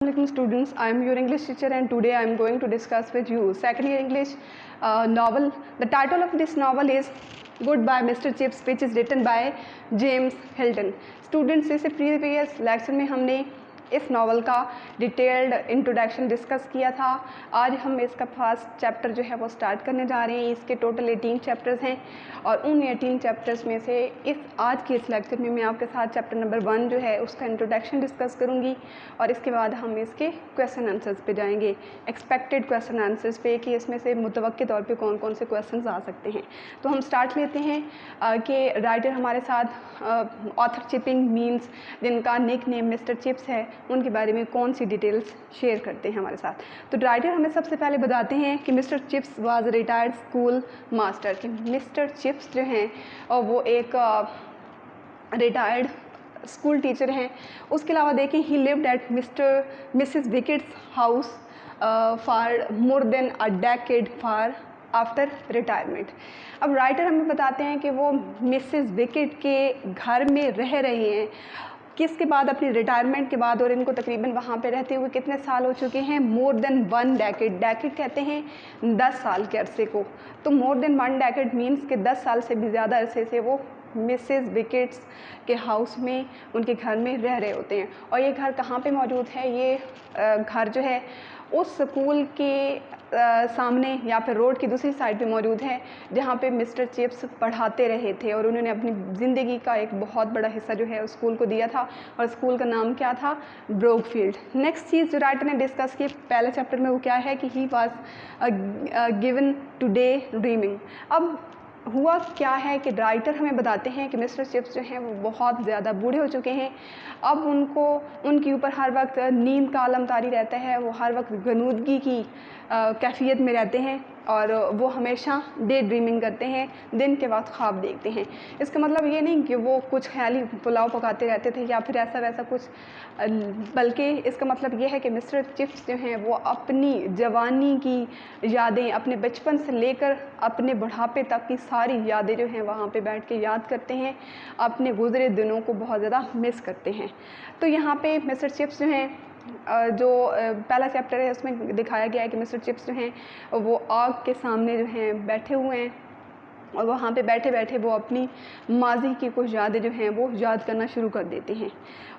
Assalamualaikum students, I am your English teacher and today I am going to discuss with you second year English novel. The title of this novel is Goodbye Mr. Chips, which is written by James Hilton. Students, इससे previous lecture में हमने इस novel का detailed introduction discuss किया था। आज हम इसका फर्स्ट चैप्टर जो है वो स्टार्ट करने जा रहे हैं। इसके टोटल 18 चैप्टर्स हैं और उन 18 चैप्टर्स में से आज के इस लेक्चर में मैं आपके साथ चैप्टर नंबर 1 जो है उसका इंट्रोडक्शन डिस्कस करूंगी और इसके बाद हम इसके क्वेश्चन आंसर्स पे जाएंगे, एक्सपेक्टेड क्वेश्चन आंसर्स पे कि इसमें से मुतवक्के तौर पे कौन कौन से क्वेश्चन आ सकते हैं। तो हम स्टार्ट लेते हैं कि राइटर हमारे साथ ऑथर चिपिंग मीन्स जिनका निक नेम मिस्टर चिप्स है उनके बारे में कौन सी डिटेल्स शेयर करते हैं हमारे साथ। तो राइटर हमें सबसे पहले बताते हैं कि mister chips was retired school master, कि मिस्टर चिप्स जो हैं और वो एक रिटायर्ड स्कूल टीचर हैं। उसके अलावा देखें ही lived eight Mrs wickets house for more than a decade for after retirement. अब राइटर हमें बताते हैं कि वो मिसेस विकेट के घर में रह रहे हैं किसके बाद, अपनी रिटायरमेंट के बाद, और इनको तकरीबन वहाँ पे रहते हुए कितने साल हो चुके हैं, मोर देन 1 डेकेड। डेकेड कहते हैं 10 साल के अरसे को, तो मोर देन 1 डेकेड मीन्स कि 10 साल से भी ज़्यादा अरसे से वो मिसेस विकेट्स के हाउस में, उनके घर में रह रहे होते हैं। और ये घर कहाँ पे मौजूद है, ये घर जो है उस स्कूल के सामने या फिर रोड की दूसरी साइड पे मौजूद है जहाँ पे मिस्टर चिप्स पढ़ाते रहे थे और उन्होंने अपनी ज़िंदगी का एक बहुत बड़ा हिस्सा जो है उस स्कूल को दिया था और स्कूल का नाम क्या था, ब्रोकफील्ड। नेक्स्ट चीज़ जो राइटर ने डिस्कस की पहले चैप्टर में वो क्या है कि he was given to daydreaming. अब हुआ क्या है कि राइटर हमें बताते हैं कि मिस्टर चिप्स जो हैं वो बहुत ज़्यादा बूढ़े हो चुके हैं। अब उनके ऊपर हर वक्त नींद का आलम तारी रहता है, वो हर वक्त गनूदगी की कैफियत में रहते हैं और वो हमेशा डे ड्रीमिंग करते हैं, दिन के वक्त ख्वाब देखते हैं। इसका मतलब ये नहीं कि वो कुछ ख्याली पुलाव पकाते रहते थे या फिर ऐसा वैसा कुछ, बल्कि इसका मतलब ये है कि मिस्टर चिप्स जो हैं वो अपनी जवानी की यादें, अपने बचपन से लेकर अपने बुढ़ापे तक की सारी यादें जो हैं वहाँ पे बैठ के याद करते हैं, अपने गुजरे दिनों को बहुत ज़्यादा मिस करते हैं। तो यहाँ पे मिस्टर चिप्स जो हैं, जो पहला चैप्टर है उसमें दिखाया गया है कि मिस्टर चिप्स जो हैं वो आग के सामने जो हैं बैठे हुए हैं और वहाँ पे बैठे बैठे वो अपनी माजी की कुछ यादें जो हैं वो याद करना शुरू कर देते हैं।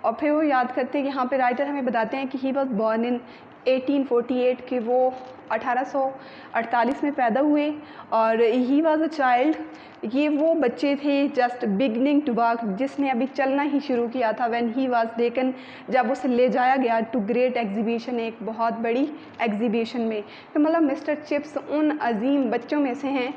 और फिर वो याद करते हैं, यहाँ पे राइटर हमें बताते हैं कि ही वॉज बॉर्न इन 1848, कि वो 1848 में पैदा हुए और ही वॉज अ चाइल्ड, ये वो बच्चे थे जस्ट बिगनिंग टू वॉक, जिसने अभी चलना ही शुरू किया था। व्हेन ही वाज टेकन, जब उसे ले जाया गया टू ग्रेट एग्जीबिशन, एक बहुत बड़ी एग्जीबिशन में। तो मतलब मिस्टर चिप्स उन अजीम बच्चों में से हैं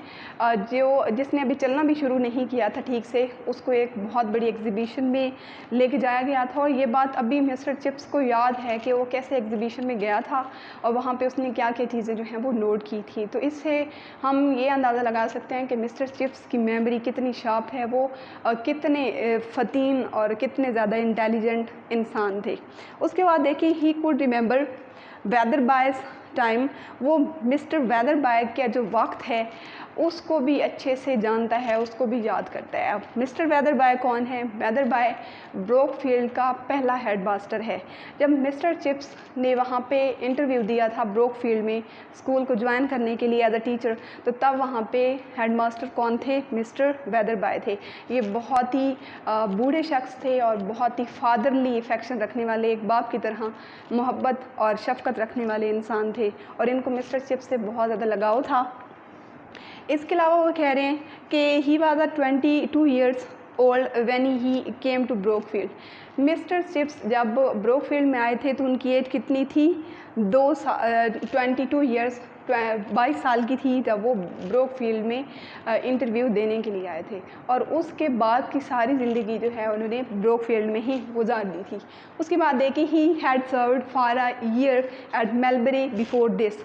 जिसने अभी चलना भी शुरू नहीं किया था ठीक से, उसको एक बहुत बड़ी एग्जीबिशन में लेके जाया गया था। और ये बात अभी मिस्टर चिप्स को याद है कि वो कैसे एग्जीबिशन में गया था और वहाँ पे उसने क्या क्या चीज़ें जो हैं वो नोट की थी। तो इससे हम ये अंदाज़ा लगा सकते हैं कि मिस्टर चिप्स की मेमोरी कितनी शार्प है, वो कितने फ़तीन और कितने ज़्यादा इंटेलिजेंट इंसान थे। उसके बाद देखिए he could remember Weatherby's time, वो मिस्टर वेदर बाय का जो वक्त है उसको भी अच्छे से जानता है, उसको भी याद करता है। अब मिस्टर वेदर बाय कौन है? वेदर बाय ब्रोकफील्ड का पहला हेडमास्टर है। जब मिस्टर चिप्स ने वहाँ पे इंटरव्यू दिया था ब्रोकफील्ड में स्कूल को ज्वाइन करने के लिए एज अ टीचर, तो तब वहाँ पे हेडमास्टर कौन थे? मिस्टर वेदर बाय थे। ये बहुत ही बूढ़े शख्स थे और बहुत ही फादरली इफेक्शन रखने वाले, एक बाप की तरह मोहब्बत और शफकत रखने वाले इंसान थे और इनको मिस्टर चिप्स से बहुत ज़्यादा लगाव था। इसके अलावा वो कह रहे हैं कि he was a 22 years old when he came to Brookfield. Mister Chips जब ब्रोकफील्ड में आए थे तो उनकी एज कितनी थी? 22 ईयर्स, 22 साल की थी जब वो ब्रोकफील्ड में इंटरव्यू देने के लिए आए थे और उसके बाद की सारी ज़िंदगी जो है उन्होंने ब्रोकफील्ड में ही गुजार दी थी। उसके बाद देखिए he had served for a year at Melbury before this,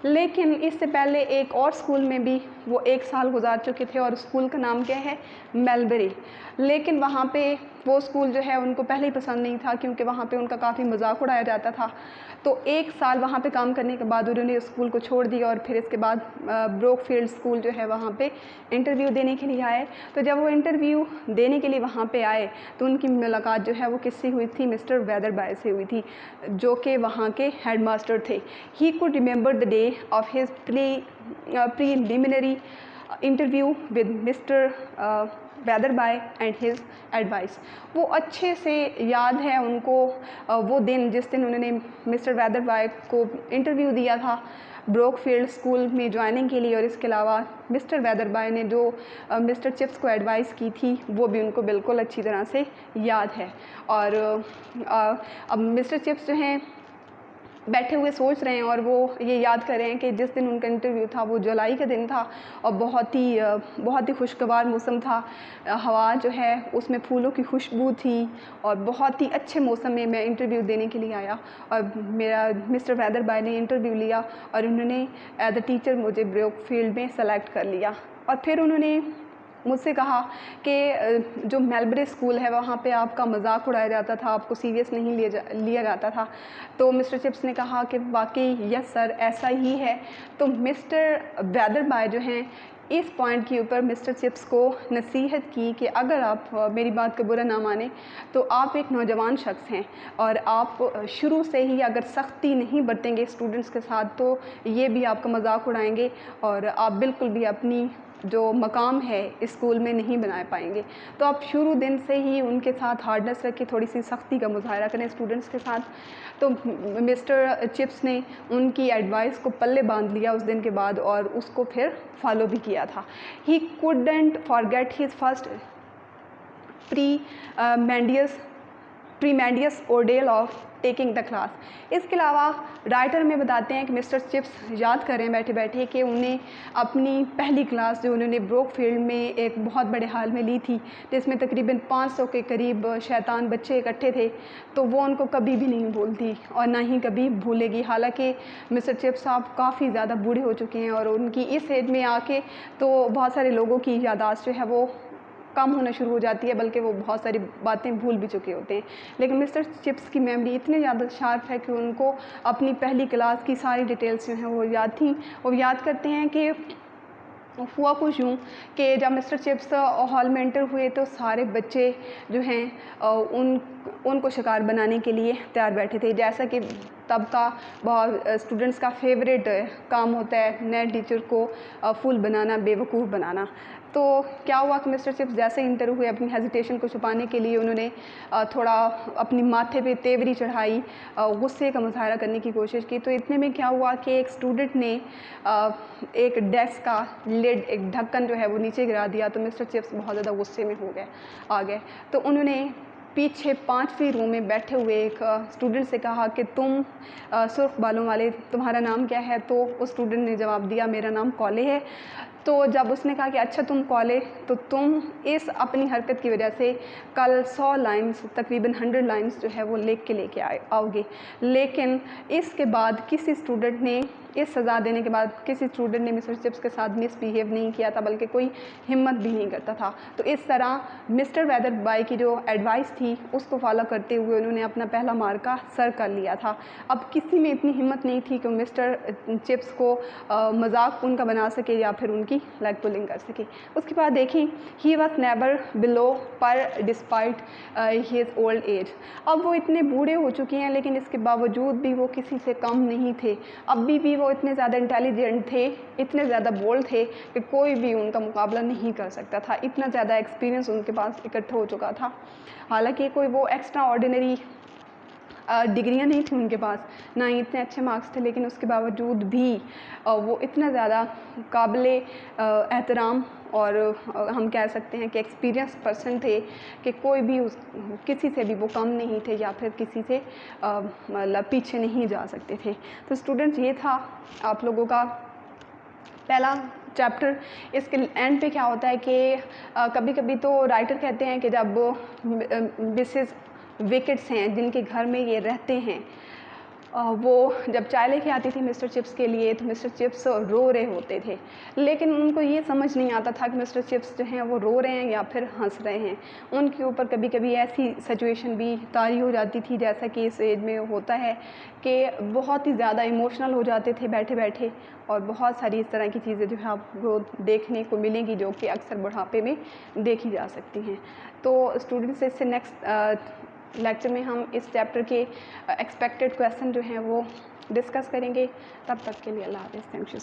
लेकिन इससे पहले एक और स्कूल में भी वो 1 साल गुजार चुके थे और स्कूल का नाम क्या है? मेलबरी। लेकिन वहाँ पे वो स्कूल जो है उनको पहले ही पसंद नहीं था, क्योंकि वहाँ पे उनका काफ़ी मजाक उड़ाया जाता था। तो 1 साल वहाँ पे काम करने के बाद उन्होंने उस स्कूल को छोड़ दिया और फिर इसके बाद ब्रोकफील्ड स्कूल जो है वहाँ पे इंटरव्यू देने के लिए आए। तो जब वो इंटरव्यू देने के लिए वहाँ पे आए तो उनकी मुलाकात जो है वो किससे हुई थी? मिस्टर वेदरबाय से हुई थी, जो कि वहाँ के हेडमास्टर थे। He could remember the day of his preliminary interview with mister Wetherby and his advice. वो अच्छे से याद है उनको वो दिन जिस दिन उन्होंने मिस्टर वेदरबाय को इंटरव्यू दिया था ब्रोकफील्ड स्कूल में ज्वाइनिंग के लिए, और इसके अलावा मिस्टर वेदरबाय ने जो मिस्टर चिप्स को एडवाइस की थी वो भी उनको बिल्कुल अच्छी तरह से याद है। और अब मिस्टर चिप्स जो हैं बैठे हुए सोच रहे हैं और वो ये याद कर रहे हैं कि जिस दिन उनका इंटरव्यू था वो जुलाई का दिन था और बहुत ही खुशगवार मौसम था। हवा जो है उसमें फूलों की खुशबू थी और बहुत ही अच्छे मौसम में मैं इंटरव्यू देने के लिए आया और मेरा मिस्टर वेदरबाय ने इंटरव्यू लिया और उन्होंने एज अ टीचर मुझे ब्रोकफील्ड में सेलेक्ट कर लिया। और फिर उन्होंने मुझसे कहा कि जो मेलबरी स्कूल है वहाँ पे आपका मजाक उड़ाया जाता था, आपको सीरियस नहीं लिया जाता था। तो मिस्टर चिप्स ने कहा कि वाकई यस सर ऐसा ही है। तो मिस्टर वेदरबाय जो हैं इस पॉइंट के ऊपर मिस्टर चिप्स को नसीहत की कि अगर आप मेरी बात का बुरा ना माने तो आप एक नौजवान शख्स हैं और आप शुरू से ही अगर सख्ती नहीं बरतेंगे स्टूडेंट्स के साथ तो ये भी आपका मजाक उड़ाएंगे और आप बिल्कुल भी अपनी जो मकाम है स्कूल में नहीं बना पाएंगे। तो आप शुरू दिन से ही उनके साथ हार्डनेस रखिए, थोड़ी सी सख्ती का मुजाहरा करें स्टूडेंट्स के साथ। तो मिस्टर चिप्स ने उनकी एडवाइस को पल्ले बांध लिया उस दिन के बाद और उसको फिर फॉलो भी किया था। He couldn't forget his first tremendous ordeal of taking the class. इसके अलावा राइटर में बताते हैं कि मिस्टर चिप्स याद करें बैठे बैठे कि उन्हें अपनी पहली क्लास जो उन्होंने ब्रोकफील्ड में एक बहुत बड़े हाल में ली थी जिसमें तकरीबन 500 के करीब शैतान बच्चे इकट्ठे थे, तो वो उनको कभी भी नहीं भूलती और ना ही कभी भूलेगी। हालांकि मिस्टर चिप्स साहब काफ़ी ज़्यादा बूढ़े हो चुके हैं और उनकी इस एज में आके तो बहुत सारे लोगों की याददाश्त जो है वो कम होना शुरू हो जाती है, बल्कि वो बहुत सारी बातें भूल भी चुके होते हैं। लेकिन मिस्टर चिप्स की मेमोरी इतनी ज़्यादा शार्प है कि उनको अपनी पहली क्लास की सारी डिटेल्स जो हैं वो याद थी। वो याद करते हैं कि हुआ कुछ यूँ कि जब मिस्टर चिप्स हॉल में एंटर हुए तो सारे बच्चे जो हैं उनको शिकार बनाने के लिए तैयार बैठे थे। जैसा कि तब का बहुत स्टूडेंट्स का फेवरेट काम होता है नए टीचर को फूल बनाना, बेवकूफ़ बनाना। तो क्या हुआ कि मिस्टर चिप्स जैसे इंटर हुए अपनी हेजिटेशन को छुपाने के लिए उन्होंने थोड़ा अपनी माथे पे तेवरी चढ़ाई, गुस्से का मुजाहरा करने की कोशिश की। तो इतने में क्या हुआ कि एक स्टूडेंट ने एक डेस्क का लिड, एक ढक्कन जो है वो नीचे गिरा दिया। तो मिस्टर चिप्स बहुत ज़्यादा गुस्से में आ गए। तो उन्होंने पीछे 5वीं रो में बैठे हुए एक स्टूडेंट से कहा कि तुम सुर्ख बालों वाले, तुम्हारा नाम क्या है? तो उस स्टूडेंट ने जवाब दिया मेरा नाम कॉले है। तो जब उसने कहा कि अच्छा तुम कॉले, तो तुम इस अपनी हरकत की वजह से कल 100 लाइन्स, तकरीबन 100 लाइन्स जो है वो लिख के लेके आओगे। लेकिन इसके बाद किसी स्टूडेंट ने, इस सज़ा देने के बाद किसी स्टूडेंट ने मिस्टर चिप्स के साथ मिसबिहेव नहीं किया था, बल्कि कोई हिम्मत भी नहीं करता था। तो इस तरह मिस्टर वेदरबाय की जो एडवाइस थी उसको फॉलो करते हुए उन्होंने अपना पहला मार्का सर कर लिया था। अब किसी में इतनी हिम्मत नहीं थी कि मिस्टर चिप्स को मजाक उनका बना सके या फिर उनकी लेग पुलिंग कर सके। उसके बाद देखिए ही वॉज नेवर बिलो पर डिस्पाइट हिज ओल्ड एज। अब वो इतने बूढ़े हो चुके हैं लेकिन इसके बावजूद भी वो किसी से कम नहीं थे। अभी भी वो इतने ज़्यादा इंटेलिजेंट थे, इतने ज़्यादा बोल्ड थे कि कोई भी उनका मुकाबला नहीं कर सकता था। इतना ज़्यादा एक्सपीरियंस उनके पास इकट्ठा हो चुका था। हालांकि कोई वो एक्स्ट्रा ऑर्डिनरी डिग्रियां नहीं थी उनके पास, ना ही इतने अच्छे मार्क्स थे, लेकिन उसके बावजूद भी वो इतना ज़्यादा काबिल एहतराम और हम कह सकते हैं कि एक्सपीरियंस पर्सन थे कि कोई भी किसी से भी वो कम नहीं थे या फिर किसी से मतलब पीछे नहीं जा सकते थे। तो स्टूडेंट्स ये था आप लोगों का पहला चैप्टर। इसके एंड पे क्या होता है कि कभी कभी तो राइटर कहते हैं कि जब मिसेस विकेट्स हैं जिनके घर में ये रहते हैं वो जब चाय लेके आती थी मिस्टर चिप्स के लिए तो मिस्टर चिप्स रो रहे होते थे, लेकिन उनको ये समझ नहीं आता था कि मिस्टर चिप्स जो हैं वो रो रहे हैं या फिर हंस रहे हैं। उनके ऊपर कभी कभी ऐसी सिचुएशन भी तारी हो जाती थी, जैसा कि इस एज में होता है कि बहुत ही ज़्यादा इमोशनल हो जाते थे बैठे बैठे, और बहुत सारी इस तरह की चीज़ें जो है आपको देखने को मिलेंगी जो कि अक्सर बुढ़ापे में देखी जा सकती हैं। तो स्टूडेंट्स, इससे नेक्स्ट लेक्चर में हम इस चैप्टर के एक्सपेक्टेड क्वेश्चन जो हैं वो डिस्कस करेंगे। तब तक के लिए अल्लाह हाफ़िज़। Thank you.